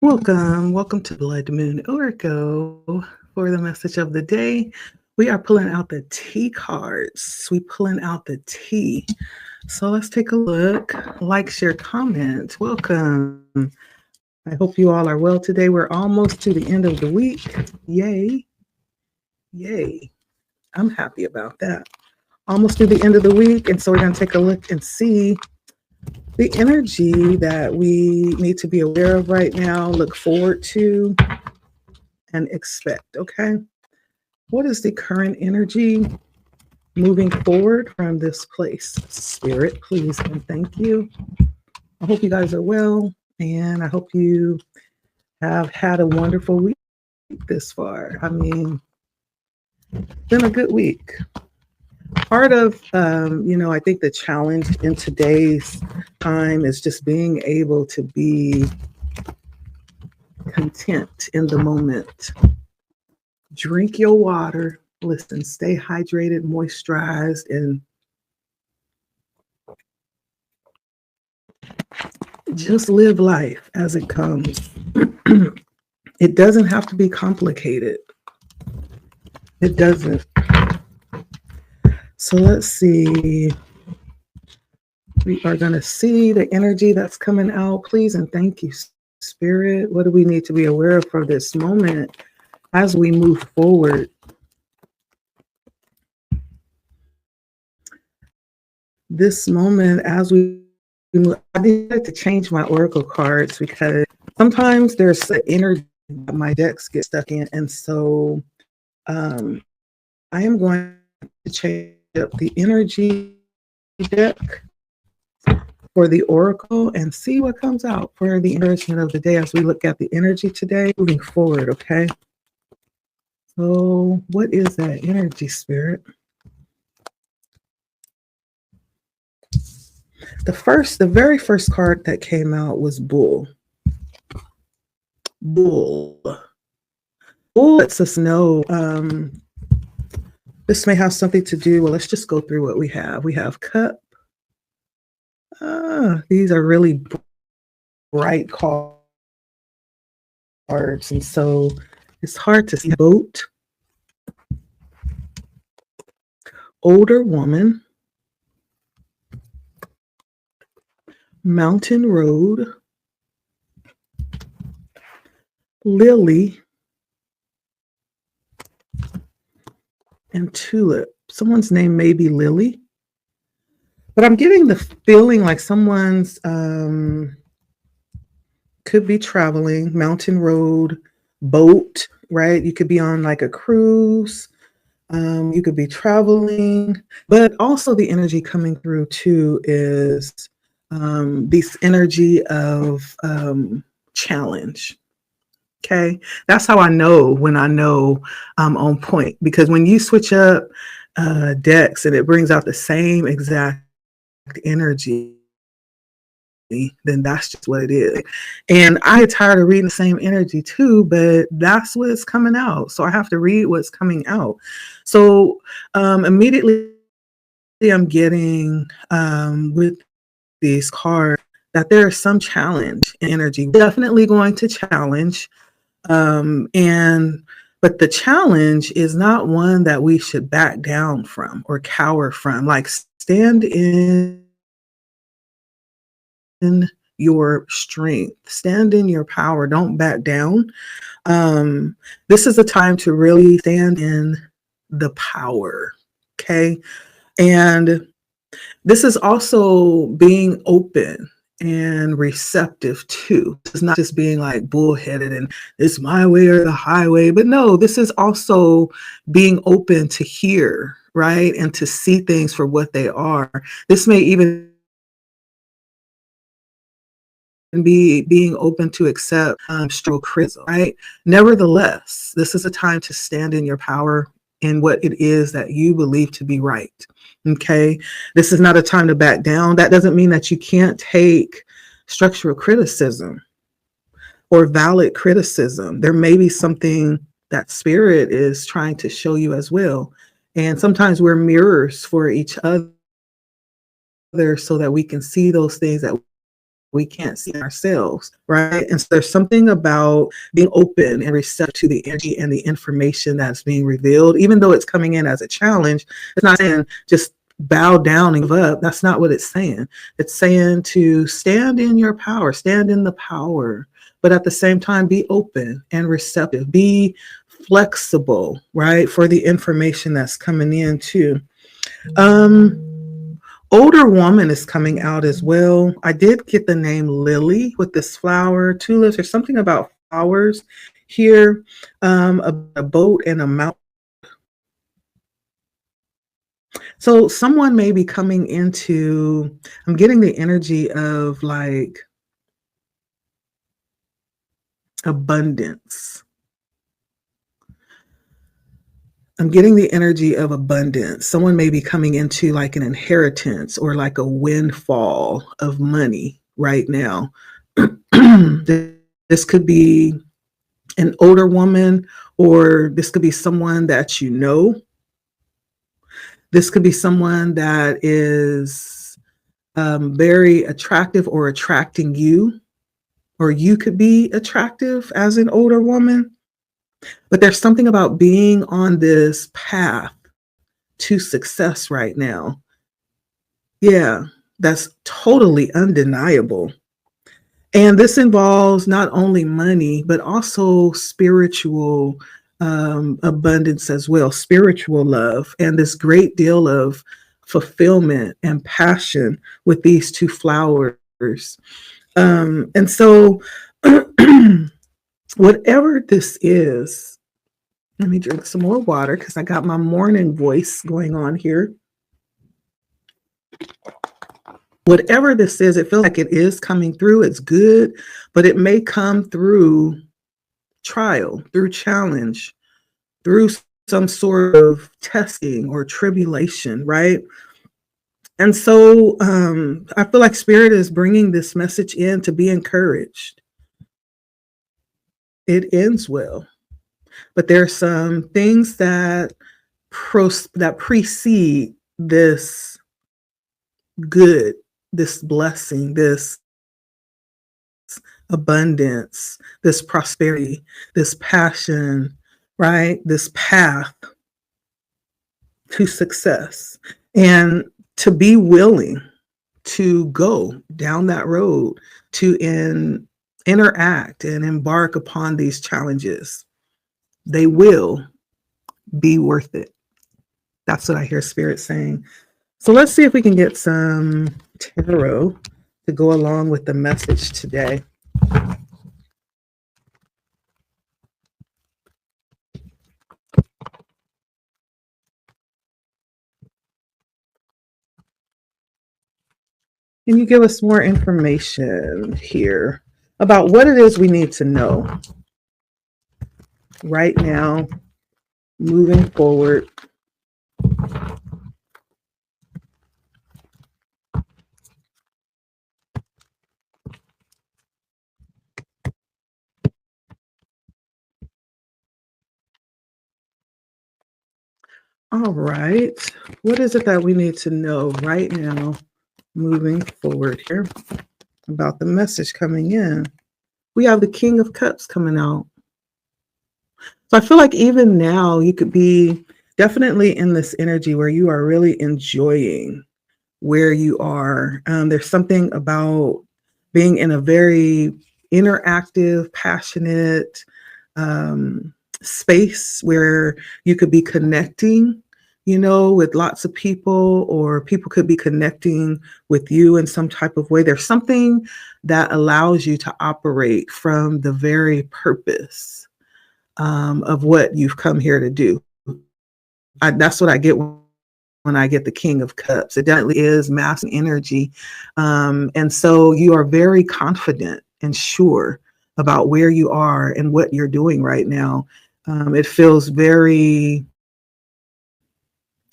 Welcome to Blood Moon Oracle for the message of the day. We are pulling out the tea cards. We pulling out the tea. So let's take a look. Like, share, comment. Welcome. I hope you all are well today. We're almost to the end of the week. Yay. Yay. I'm happy about that. Almost to the end of the week. And so we're going to take a look and see the energy that we need to be aware of right now, look forward to, and expect. Okay. What is the current energy moving forward from this place? Spirit, please and thank you. I hope you guys are well, and I hope you have had a wonderful week this far. I mean, been a good week. Part of, I think the challenge in today's time is just being able to be content in the moment. Drink your water. Listen, stay hydrated, moisturized, and just live life as it comes. It doesn't have to be complicated. It doesn't. So let's see. We are going to see the energy that's coming out. Please and thank you, Spirit. What do we need to be aware of for this moment as we move forward? This moment as we move, I needed to change my oracle cards because sometimes there's the energy that my decks get stuck in. And so I am going to change up the energy deck for the oracle and see what comes out for the encouragement of the day as we look at the energy today moving forward. Okay. So what is that energy, Spirit? The very first card that came out was Bull. Bull lets us know this may have something to do. Well, let's just go through what we have. We have Cup. These are really bright cards, and so it's hard to see. Boat, older woman, mountain road, lily, and tulip. Someone's name may be Lily, but I'm getting the feeling like someone's could be traveling, mountain road, boat, right? You could be on like a cruise. You could be traveling, but also the energy coming through too is this energy of challenge. Okay, that's how I know when I know I'm on point, because when you switch up decks and it brings out the same exact energy, then that's just what it is. And I get tired of reading the same energy too, but that's what's coming out. So I have to read what's coming out. So immediately I'm getting with these cards that there is some challenge in energy. Definitely going to challenge. But the challenge is not one that we should back down from or cower from. Like, stand in your strength, stand in your power, don't back down. This is a time to really stand in the power. Okay. And this is also being open and receptive too. It's not just being like bullheaded and it's my way or the highway, but no, this is also being open to hear, right? And to see things for what they are. This may even be being open to accept stroke criticism, right? Nevertheless, this is a time to stand in your power in what it is that you believe to be right. Okay. This is not a time to back down. That doesn't mean that you can't take structural criticism or valid criticism. There may be something that spirit is trying to show you as well. And sometimes we're mirrors for each other so that we can see those things that we can't see ourselves, right? And so there's something about being open and receptive to the energy and the information that's being revealed, even though it's coming in as a challenge. It's not saying just bow down and give up. That's not what it's saying. It's saying to stand in your power, stand in the power, but at the same time, be open and receptive, be flexible, right, for the information that's coming in too. Older woman is coming out as well. I did get the name Lily with this flower, tulips. There's something about flowers here, a boat and a mountain. So someone may be coming into, I'm getting the energy of like abundance. I'm getting the energy of abundance. Someone may be coming into like an inheritance or like a windfall of money right now. This could be an older woman, or this could be someone that you know. This could be someone that is very attractive or attracting you, or you could be attractive as an older woman. But there's something about being on this path to success right now. Yeah, that's totally undeniable. And this involves not only money, but also spiritual abundance as well, spiritual love, and this great deal of fulfillment and passion with these two flowers. And so, whatever this is, let me drink some more water because I got my morning voice going on here. Whatever this is, it feels like it is coming through. It's good, but it may come through trial, through challenge, through some sort of testing or tribulation, right? And so I feel like Spirit is bringing this message in to be encouraged. It ends well, but there are some things that precede this good, this blessing, this abundance, this prosperity, this passion, right? This path to success. And to be willing to go down that road, to interact and embark upon these challenges, they will be worth it. That's what I hear Spirit saying. So let's see if we can get some tarot to go along with the message today. Can you give us more information here about what it is we need to know right now, moving forward? All right. What is it that we need to know right now, moving forward here, about the message coming in? We have the King of Cups coming out. So I feel like even now you could be definitely in this energy where you are really enjoying where you are. There's something about being in a very interactive, passionate space where you could be connecting, with lots of people, or people could be connecting with you in some type of way. There's something that allows you to operate from the very purpose of what you've come here to do. That's what I get when I get the King of Cups. It definitely is mass energy. And so you are very confident and sure about where you are and what you're doing right now. It feels very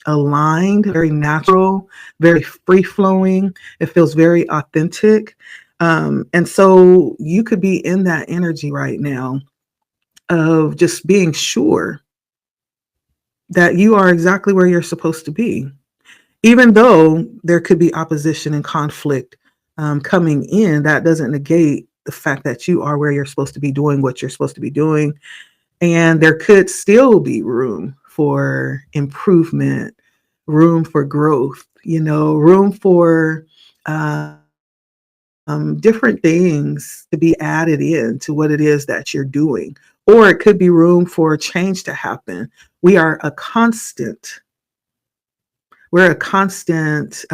aligned, very natural, very free flowing. It feels very authentic. And so you could be in that energy right now of just being sure that you are exactly where you're supposed to be, even though there could be opposition and conflict coming in, that doesn't negate the fact that you are where you're supposed to be doing what you're supposed to be doing. And there could still be room for improvement, room for growth, room for different things to be added in to what it is that you're doing. Or it could be room for change to happen. We are a constant, we're a constant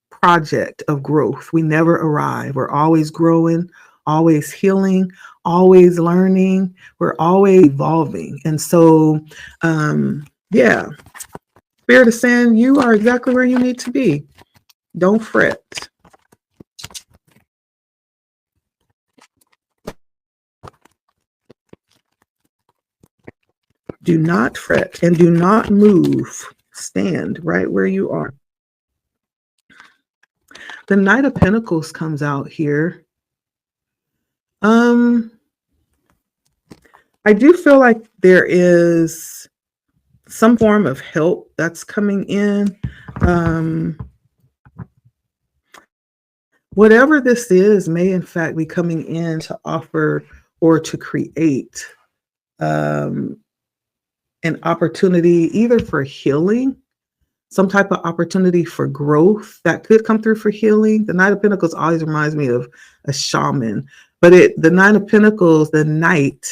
project of growth. We never arrive. We're always growing, always healing, always learning. We're always evolving. And so, yeah, Spirit is saying you are exactly where you need to be. Don't fret. Do not fret and do not move. Stand right where you are. The Knight of Pentacles comes out here. I do feel like there is some form of help that's coming in. Whatever this is may in fact be coming in to offer or to create an opportunity either for healing, some type of opportunity for growth that could come through for healing. The Knight of Pentacles always reminds me of a shaman, but the Nine of Pentacles, the Knight,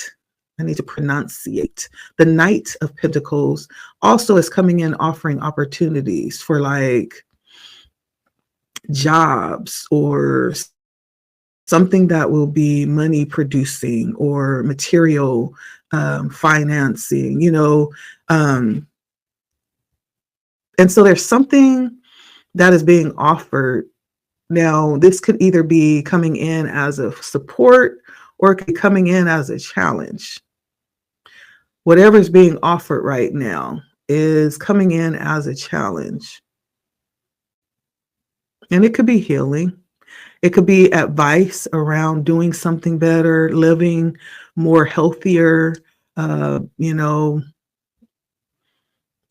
I need to pronunciate, the Knight of Pentacles also is coming in offering opportunities for like jobs or something that will be money producing or material financing, and so there's something that is being offered. Now, this could either be coming in as a support or it could be coming in as a challenge. Whatever is being offered right now is coming in as a challenge. And it could be healing. It could be advice around doing something better, living more healthier,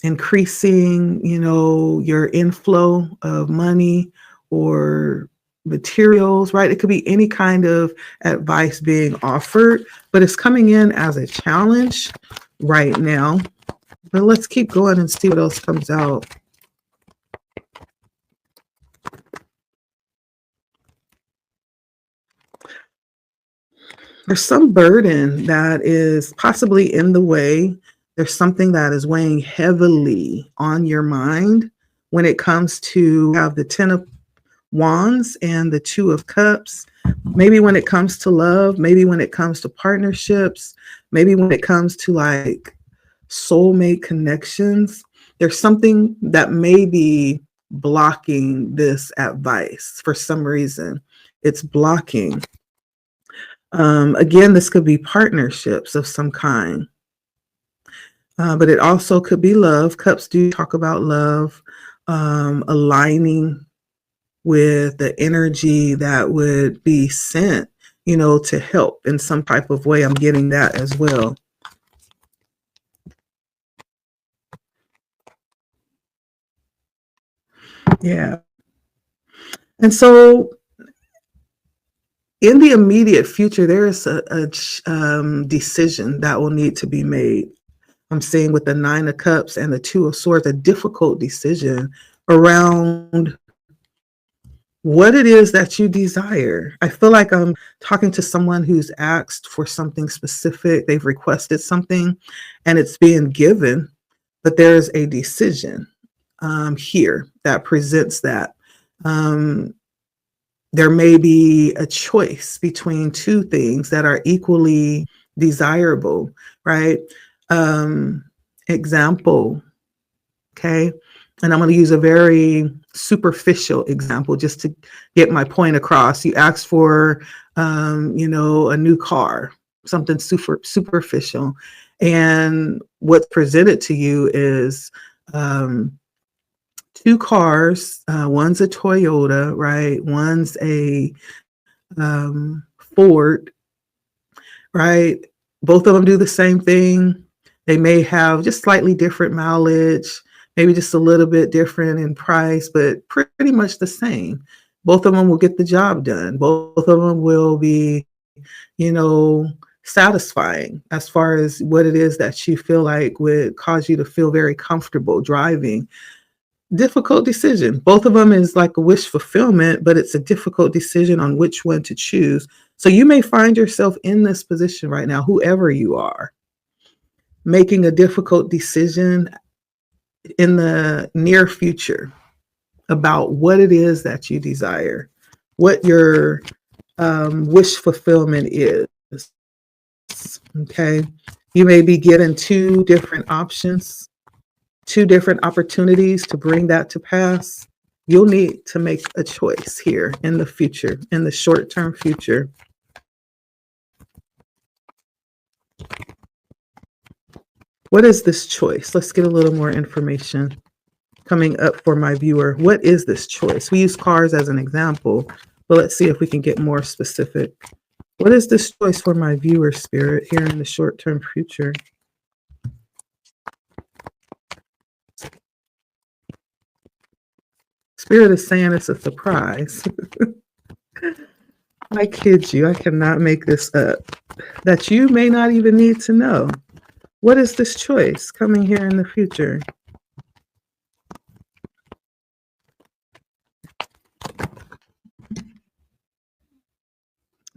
increasing, your inflow of money or materials, right? It could be any kind of advice being offered, but it's coming in as a challenge right now. But let's keep going and see what else comes out. There's some burden that is possibly in the way. There's something that is weighing heavily on your mind when it comes to have the Ten of Wands and the Two of Cups. Maybe when it comes to love, maybe when it comes to partnerships, maybe when it comes to like soulmate connections. There's something that may be blocking this advice for some reason. It's blocking. Again, this could be partnerships of some kind, but it also could be love. Cups do talk about love, aligning with the energy that would be sent, to help in some type of way. I'm getting that as well. Yeah. And so in the immediate future, there is a decision that will need to be made. I'm seeing with the Nine of Cups and the Two of Swords, a difficult decision around what it is that you desire. I feel like I'm talking to someone who's asked for something specific. They've requested something and it's being given, but there's a decision here that presents that. There may be a choice between two things that are equally desirable, right? Example, okay? And I'm going to use a very superficial example just to get my point across. You asked for, a new car, something superficial. And what's presented to you is two cars. One's a Toyota, right? One's a Ford, right? Both of them do the same thing. They may have just slightly different mileage, maybe just a little bit different in price, but pretty much the same. Both of them will get the job done. Both of them will be, you know, satisfying as far as what it is that you feel like would cause you to feel very comfortable driving. Difficult decision. Both of them is like a wish fulfillment, but it's a difficult decision on which one to choose. So you may find yourself in this position right now, whoever you are, making a difficult decision in the near future about what it is that you desire, what your wish fulfillment is. Okay. You may be given two different options, two different opportunities to bring that to pass. You'll need to make a choice here in the future, in the short-term future. What is this choice? Let's get a little more information coming up for my viewer. What is this choice? We use cars as an example, but let's see if we can get more specific. What is this choice for my viewer, Spirit, here in the short-term future? Spirit is saying it's a surprise. I kid you, I cannot make this up. That you may not even need to know. What is this choice coming here in the future?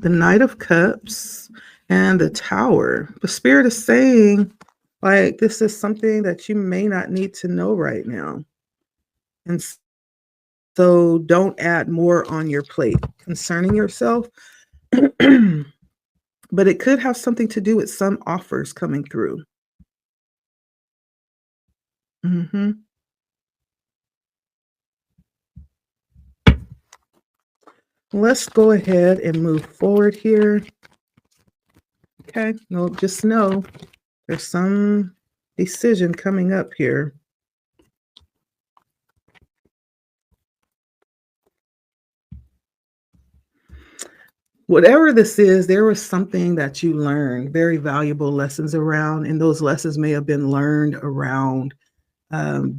The Knight of Cups and the Tower. The Spirit is saying, like, this is something that you may not need to know right now. And so don't add more on your plate concerning yourself. But it could have something to do with some offers coming through. Mm-hmm. Let's go ahead and move forward here. Okay, no, just know there's some decision coming up here. Whatever this is, there was something that you learned, very valuable lessons around, and those lessons may have been learned around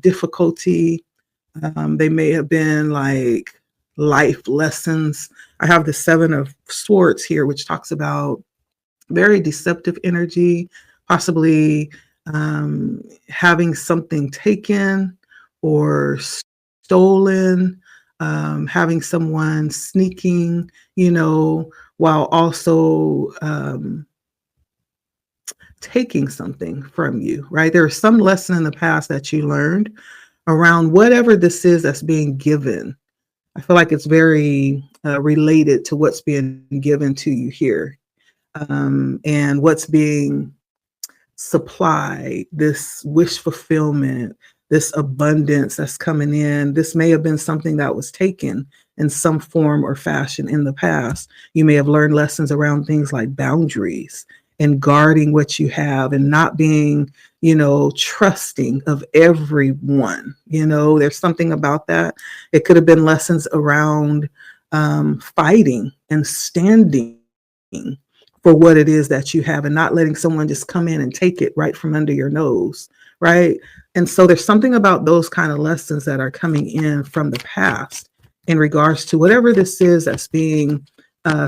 difficulty. They may have been like life lessons. I have the Seven of Swords here, which talks about very deceptive energy, possibly having something taken or stolen, having someone sneaking, while also taking something from you, right? There is some lesson in the past that you learned around whatever this is that's being given. I feel like it's very related to what's being given to you here, and what's being supplied, this wish fulfillment, this abundance that's coming in. This may have been something that was taken in some form or fashion in the past. You may have learned lessons around things like boundaries and guarding what you have and not being, trusting of everyone. There's something about that. It could have been lessons around fighting and standing for what it is that you have and not letting someone just come in and take it right from under your nose, right? And so there's something about those kind of lessons that are coming in from the past in regards to whatever this is that's being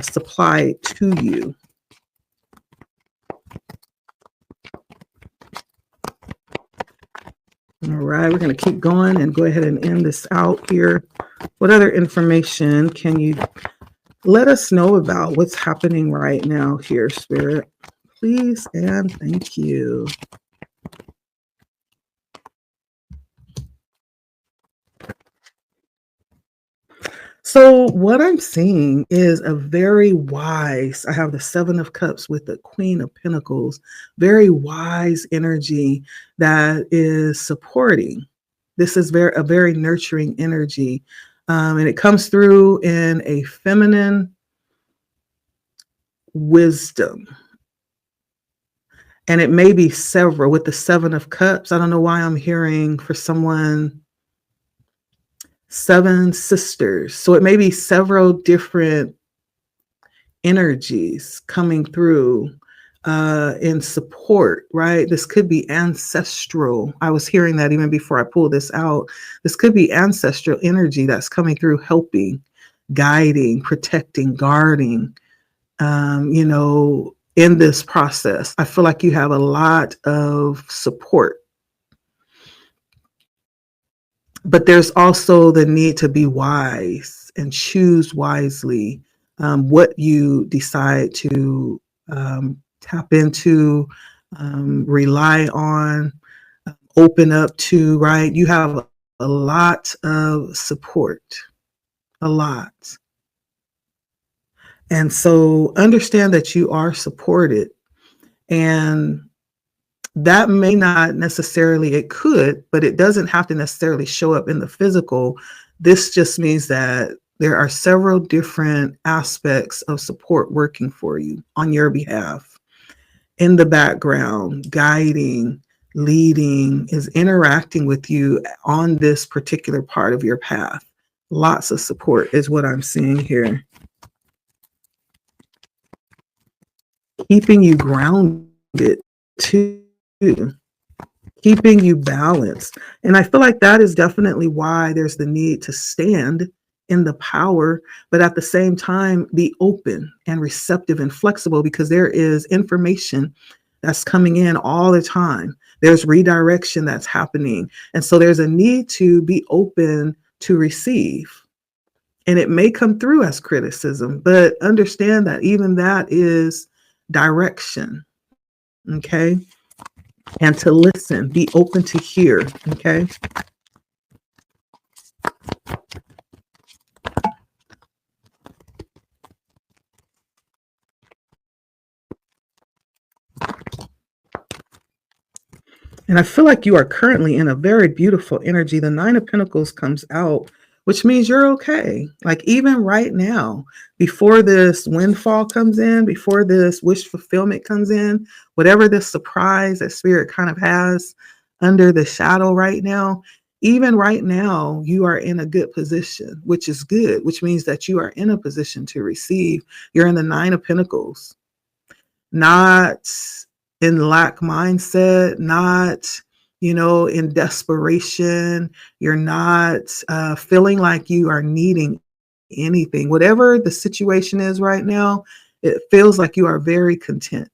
supplied to you. All right, we're going to keep going and go ahead and end this out here. What other information can you let us know about what's happening right now here, Spirit? Please and thank you. So what I'm seeing is a very wise, I have the Seven of Cups with the Queen of Pentacles, very wise energy that is supporting. This is a very nurturing energy. And it comes through in a feminine wisdom. And it may be several with the Seven of Cups. I don't know why I'm hearing for someone, seven sisters. So it may be several different energies coming through in support, right? This could be ancestral. I was hearing that even before I pulled this out. This could be ancestral energy that's coming through, helping, guiding, protecting, guarding, in this process. I feel like you have a lot of support, but there's also the need to be wise and choose wisely what you decide to tap into, rely on, open up to, right? You have a lot of support, a lot. And so understand that you are supported, and that may not necessarily, it could, but it doesn't have to necessarily show up in the physical. This just means that there are several different aspects of support working for you on your behalf. In the background, guiding, leading, is interacting with you on this particular part of your path. Lots of support is what I'm seeing here. Keeping you grounded too, keeping you balanced. And I feel like that is definitely why there's the need to stand in the power, but at the same time, be open and receptive and flexible, because there is information that's coming in all the time. There's redirection that's happening. And so there's a need to be open to receive. And it may come through as criticism, but understand that even that is direction. Okay. And to listen, be open to hear. Okay. And I feel like you are currently in a very beautiful energy. The Nine of Pentacles comes out, which means you're okay. Like even right now, before this windfall comes in, before this wish fulfillment comes in, whatever this surprise that Spirit kind of has under the shadow right now, even right now, you are in a good position, which is good, which means that you are in a position to receive. You're in the Nine of Pentacles, not in lack mindset, not, in desperation. You're not feeling like you are needing anything. Whatever the situation is right now, it feels like you are very content,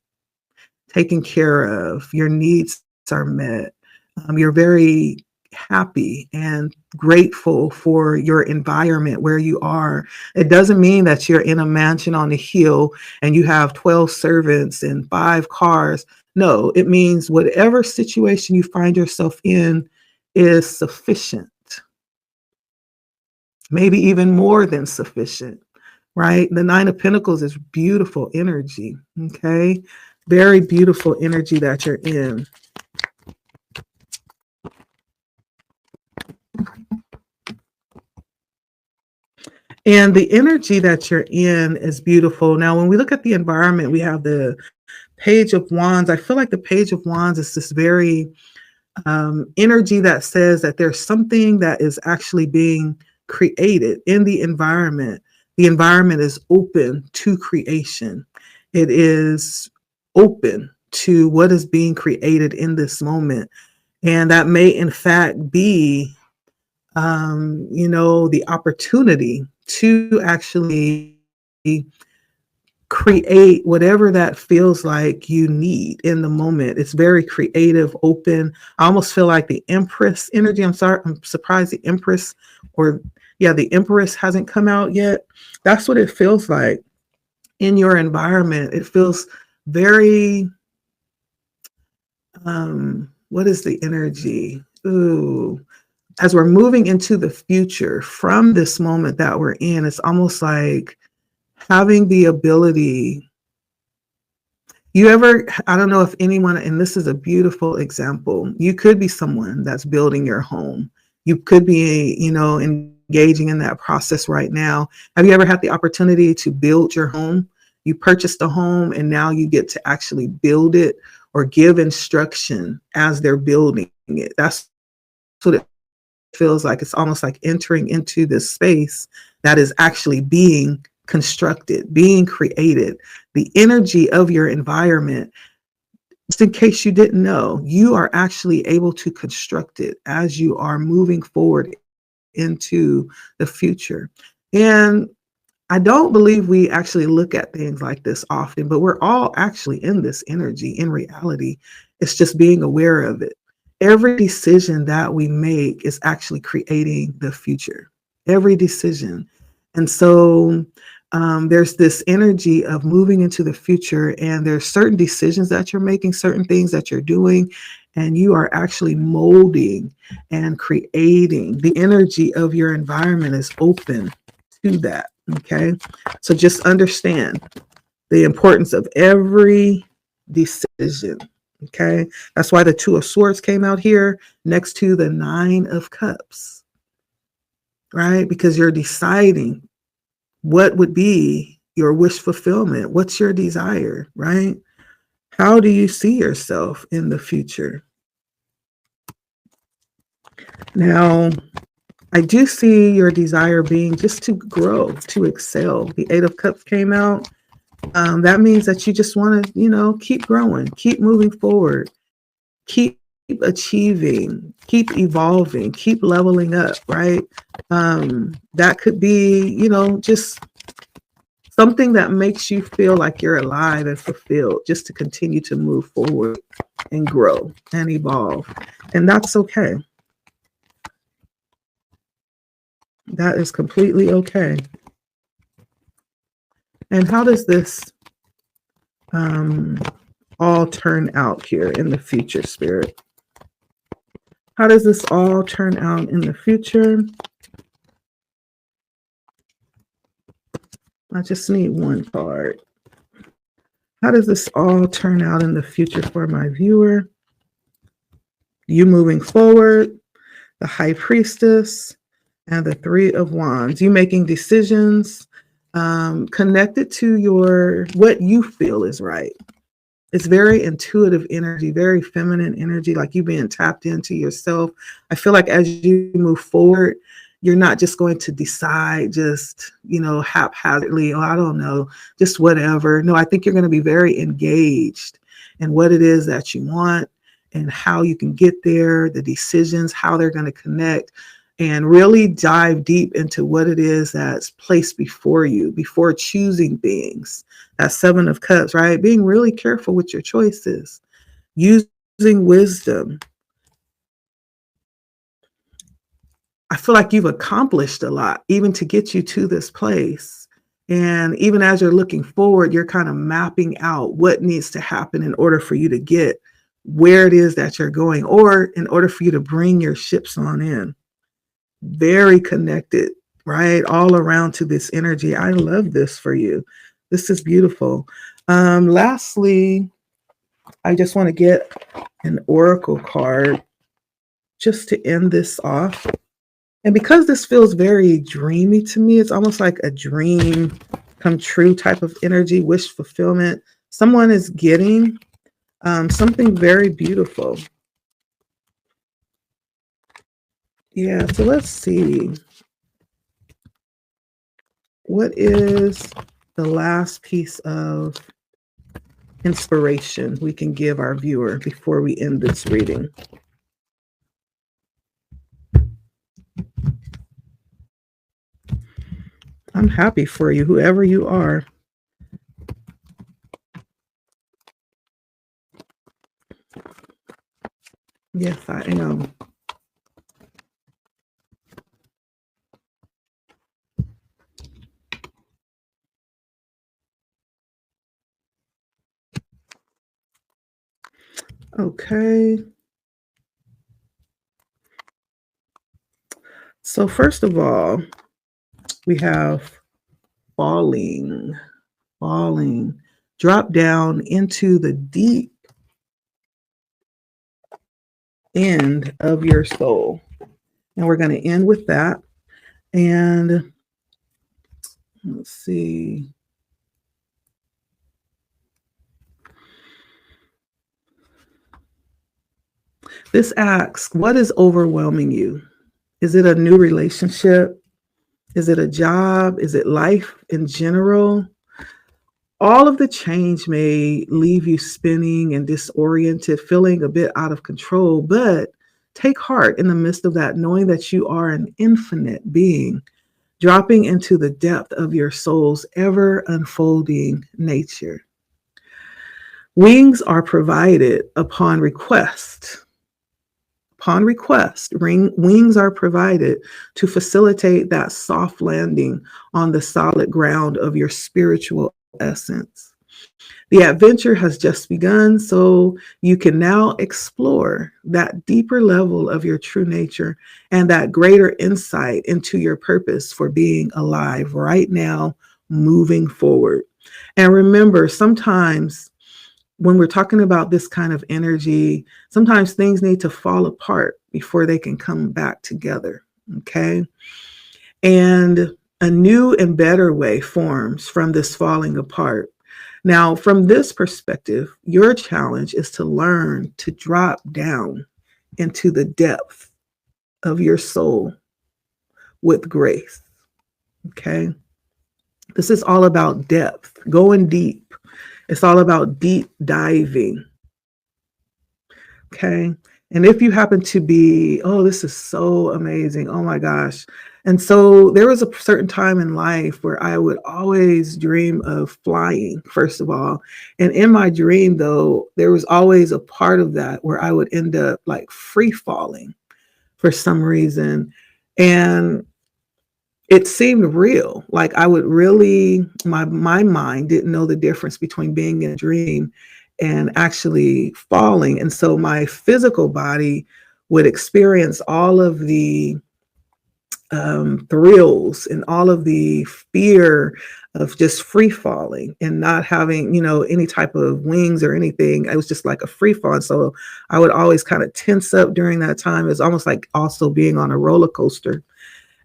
taken care of. Your needs are met. You're very happy and grateful for your environment where you are. It doesn't mean that you're in a mansion on a hill and you have 12 servants and 5 cars. No, it means whatever situation you find yourself in is sufficient, maybe even more than sufficient, right? The Nine of Pentacles is beautiful energy, okay? Very beautiful energy that you're in. And the energy that you're in is beautiful. Now, when we look at the environment, we have the Page of Wands. I feel like the Page of Wands is this very energy that says that there's something that is actually being created in the environment. The environment is open to creation. It is open to what is being created in this moment. And that may, in fact, be, the opportunity to actually create whatever that feels like you need in the moment. It's very creative, open. I almost feel like the Empress energy. I'm surprised the Empress, the Empress hasn't come out yet. That's what it feels like in your environment. It feels very, what is the energy? Ooh. As we're moving into the future from this moment that we're in, it's almost like having the ability. I don't know if anyone, and this is a beautiful example, you could be someone that's building your home. You could be, engaging in that process right now. Have you ever had the opportunity to build your home? You purchased a home and now you get to actually build it or give instruction as they're building it. That's what it feels like. It's almost like entering into this space that is actually being constructed, being created. The energy of your environment, just in case you didn't know, you are actually able to construct it as you are moving forward into the future. And I don't believe we actually look at things like this often, but we're all actually in this energy in reality. It's just being aware of it. Every decision that we make is actually creating the future. Every decision. And so there's this energy of moving into the future, and there's certain decisions that you're making, certain things that you're doing, and you are actually molding and creating. The energy of your environment is open to that. Okay. So just understand the importance of every decision. Okay. That's why the Two of Swords came out here next to the Nine of Cups, right? Because you're deciding what would be your wish fulfillment. What's your desire, right? How do you see yourself in the future? Now, I do see your desire being just to grow, to excel. The Eight of Cups came out. That means that you just want to, keep growing, keep moving forward, keep achieving, keep evolving, keep leveling up, right? That could be, just something that makes you feel like you're alive and fulfilled, just to continue to move forward and grow and evolve. And that's okay. That is completely okay. And how does this all turn out here in the future, Spirit? How does this all turn out in the future? I just need one card. How does this all turn out in the future for my viewer? You moving forward, the High Priestess, and the Three of Wands. You making decisions connected to what you feel is right. It's very intuitive energy, very feminine energy, like you being tapped into yourself. I feel like as you move forward, you're not just going to decide just, haphazardly, I don't know, just whatever. No, I think you're going to be very engaged in what it is that you want and how you can get there, the decisions, how they're going to connect, and really dive deep into what it is that's placed before you before choosing things. That Seven of Cups, right? Being really careful with your choices, using wisdom. I feel like you've accomplished a lot, even to get you to this place. And even as you're looking forward, you're kind of mapping out what needs to happen in order for you to get where it is that you're going, or in order for you to bring your ships on in. Very connected, right? All around to this energy. I love this for you. This is beautiful. Lastly, I just want to get an oracle card just to end this off. And because this feels very dreamy to me, it's almost like a dream come true type of energy, wish fulfillment. Someone is getting something very beautiful. Yeah, so let's see. What is the last piece of inspiration we can give our viewer before we end this reading? I'm happy for you, whoever you are. Yes, I am. Okay. So first of all, we have falling, drop down into the deep end of your soul. And we're going to end with that. And let's see. This asks, what is overwhelming you? Is it a new relationship? Is it a job? Is it life in general? All of the change may leave you spinning and disoriented, feeling a bit out of control, but take heart in the midst of that, knowing that you are an infinite being. dropping into the depth of your soul's ever unfolding nature. Wings are provided upon request. Upon request, wings are provided to facilitate that soft landing on the solid ground of your spiritual essence. The adventure has just begun, so you can now explore that deeper level of your true nature and that greater insight into your purpose for being alive right now, moving forward. And remember, sometimes when we're talking about this kind of energy, sometimes things need to fall apart before they can come back together. Okay. And a new and better way forms from this falling apart. Now, from this perspective, your challenge is to learn to drop down into the depth of your soul with grace. Okay. This is all about depth, going deep. It's all about deep diving. Okay. And if you happen to be, oh, this is so amazing. Oh my gosh. And so there was a certain time in life where I would always dream of flying, first of all. And in my dream, though, there was always a part of that where I would end up like free falling for some reason. And it seemed real. Like I would really, my mind didn't know the difference between being in a dream and actually falling. And so my physical body would experience all of the thrills and all of the fear of just free falling and not having, any type of wings or anything. It was just like a free fall. And so I would always kind of tense up during that time. It was almost like also being on a roller coaster.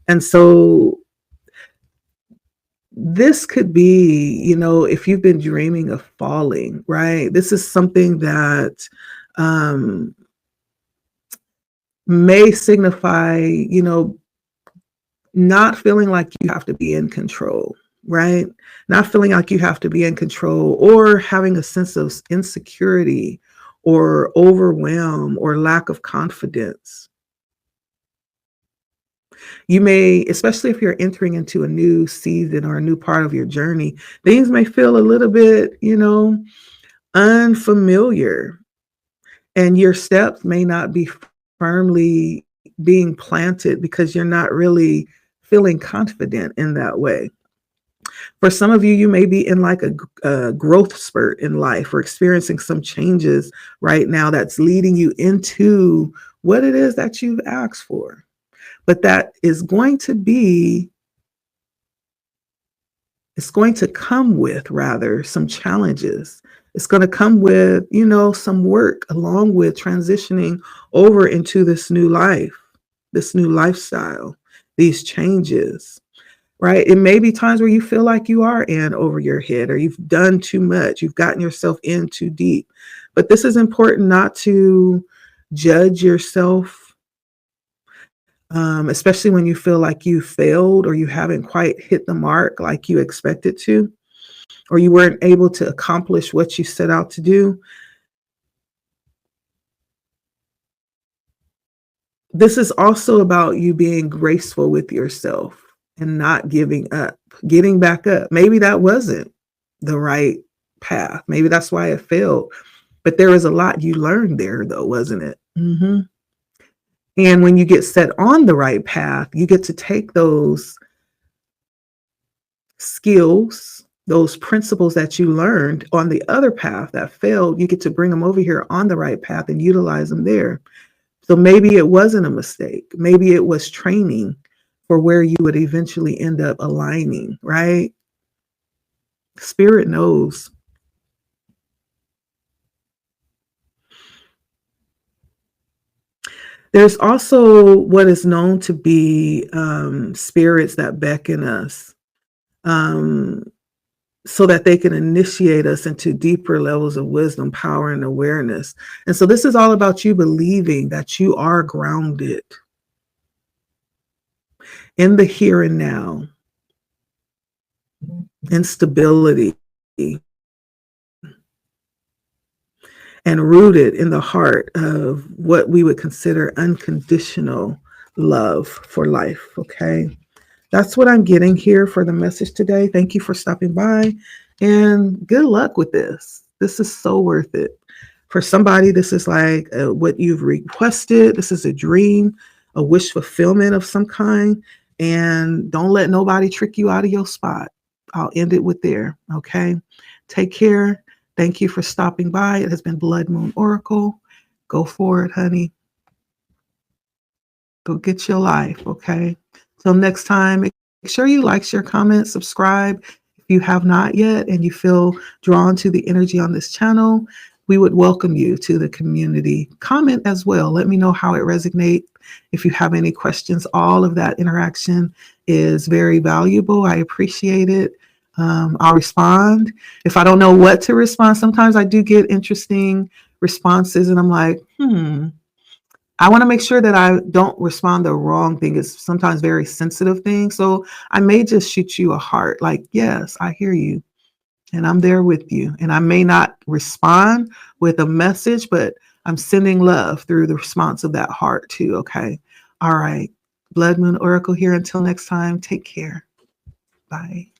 And so this could be, if you've been dreaming of falling, right? This is something that may signify, not feeling like you have to be in control, right? Not feeling like you have to be in control, or having a sense of insecurity or overwhelm or lack of confidence. You may, especially if you're entering into a new season or a new part of your journey, things may feel a little bit, unfamiliar, and your steps may not be firmly being planted because you're not really feeling confident in that way. For some of you, you may be in like a growth spurt in life or experiencing some changes right now that's leading you into what it is that you've asked for. But that is going to be, it's going to come with rather some challenges. It's going to come with, some work along with transitioning over into this new life, this new lifestyle, these changes, right? It may be times where you feel like you are in over your head or you've done too much. You've gotten yourself in too deep. But this is important not to judge yourself, especially when you feel like you failed or you haven't quite hit the mark like you expected to, or you weren't able to accomplish what you set out to do. This is also about you being graceful with yourself and not giving up, getting back up. Maybe that wasn't the right path. Maybe that's why it failed. But there was a lot you learned there, though, wasn't it? Mm-hmm. And when you get set on the right path, you get to take those skills, those principles that you learned on the other path that failed, you get to bring them over here on the right path and utilize them there. So maybe it wasn't a mistake. Maybe it was training for where you would eventually end up aligning, right? Spirit knows. There's also what is known to be spirits that beckon us so that they can initiate us into deeper levels of wisdom, power, and awareness. And so this is all about you believing that you are grounded in the here and now, in stability, and rooted in the heart of what we would consider unconditional love for life, okay? that's what I'm getting here for the message today. Thank you for stopping by and good luck with this. This is so worth it. For somebody, this is like what you've requested. This is a dream, a wish fulfillment of some kind. And don't let nobody trick you out of your spot. I'll end it with there. Okay. Take care. Thank you for stopping by. It has been Blood Moon Oracle. Go for it, honey. Go get your life. Okay. Till next time, make sure you like, share, comment, subscribe. If you have not yet and you feel drawn to the energy on this channel, we would welcome you to the community. Comment as well. Let me know how it resonates. If you have any questions, all of that interaction is very valuable. I appreciate it. I'll respond. If I don't know what to respond, sometimes I do get interesting responses and I'm like, I want to make sure that I don't respond the wrong thing. It's sometimes very sensitive thing. So I may just shoot you a heart like, yes, I hear you. And I'm there with you. And I may not respond with a message, but I'm sending love through the response of that heart too. Okay. All right. Blood Moon Oracle here. Until next time, take care. Bye.